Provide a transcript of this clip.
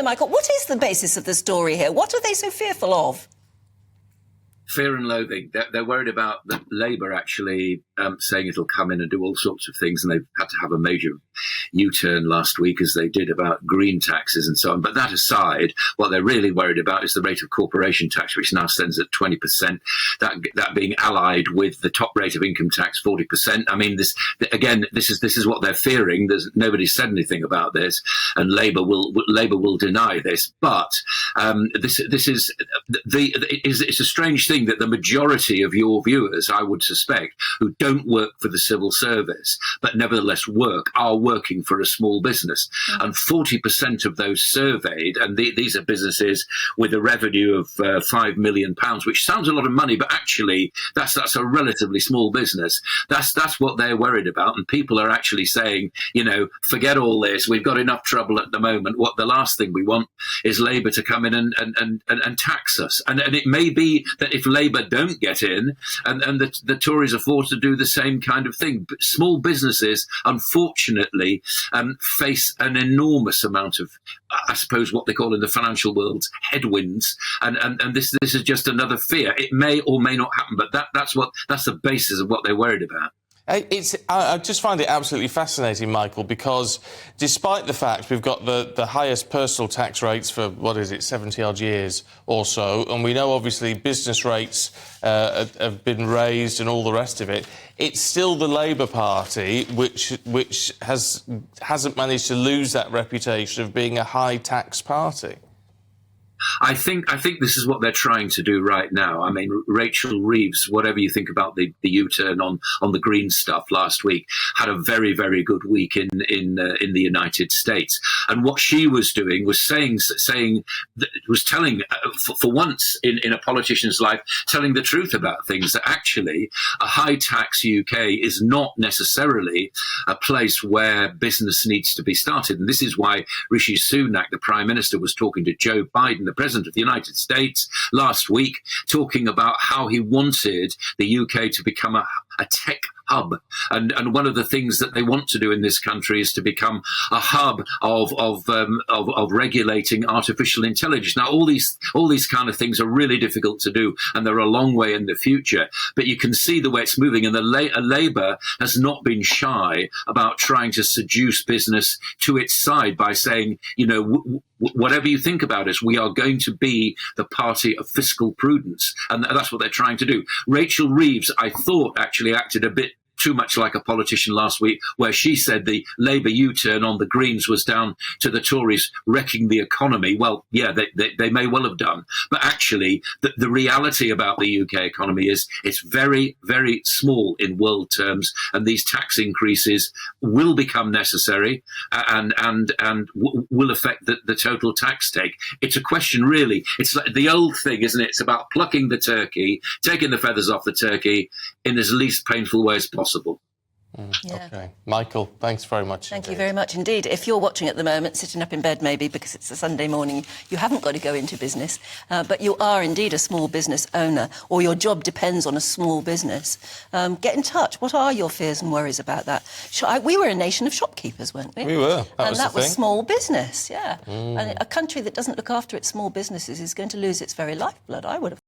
know, Michael, what is the basis of the story here? What are they so fearful of? Fear and loathing. They're worried about the Labour actually saying it'll come in and do all sorts of things, and they've had to have a major U-turn last week, as they did about green taxes and so on. But that aside, what they're really worried about is the rate of corporation tax, which now stands at 20%. That being allied with the top rate of income tax, 40%. I mean, this is what they're fearing. Nobody's said anything about this, and Labour will deny this. But it's a strange thing that the majority of your viewers, I would suspect, who don't work for the civil service but nevertheless are working for a small business. And 40% of those surveyed, and these are businesses with a revenue of £5 million, which sounds a lot of money, but actually that's a relatively small business. That's what they're worried about. And people are actually saying, forget all this. We've got enough trouble at the moment. What the last thing we want is Labour to come in and tax us. And it may be that if Labour don't get in, and the Tories are forced to do the same kind of thing. But small businesses, unfortunately, face an enormous amount of, I suppose, what they call in the financial world, headwinds. And this is just another fear. It may or may not happen, but that's the basis of what they're worried about. I just find it absolutely fascinating, Michael, because despite the fact we've got the highest personal tax rates for, 70-odd years or so, and we know, obviously, business rates have been raised and all the rest of it, it's still the Labour Party which hasn't managed to lose that reputation of being a high-tax party. I think this is what they're trying to do right now. I mean, Rachel Reeves, whatever you think about the U-turn on the green stuff last week, had a very, very good week in the United States. And what she was doing was telling for once in a politician's life, telling the truth about things, that actually a high tax UK is not necessarily a place where business needs to be started. And this is why Rishi Sunak, the Prime Minister, was talking to Joe Biden, the President of the United States, last week, talking about how he wanted the UK to become a tech hub. And one of the things that they want to do in this country is to become a hub of regulating artificial intelligence. Now, all these kind of things are really difficult to do, and they're a long way in the future. But you can see the way it's moving, and Labour has not been shy about trying to seduce business to its side by saying, whatever you think about us, we are going to be the party of fiscal prudence. And that's what they're trying to do. Rachel Reeves, I thought, actually acted a bit too much like a politician last week, where she said the Labour U-turn on the Greens was down to the Tories wrecking the economy. Well, yeah, they may well have done. But actually, the reality about the UK economy is it's very, very small in world terms, and these tax increases will become necessary and will affect the total tax take. It's a question, really. It's like the old thing, isn't it? It's about plucking the turkey, taking the feathers off the turkey in as least painful way as possible. Yeah. OK. Michael, thanks very much. Thank you very much indeed. If you're watching at the moment, sitting up in bed maybe because it's a Sunday morning, you haven't got to go into business, but you are indeed a small business owner, or your job depends on a small business, get in touch. What are your fears and worries about that? We were a nation of shopkeepers, weren't we? We were. That was small business, yeah. And a country that doesn't look after its small businesses is going to lose its very lifeblood, I would have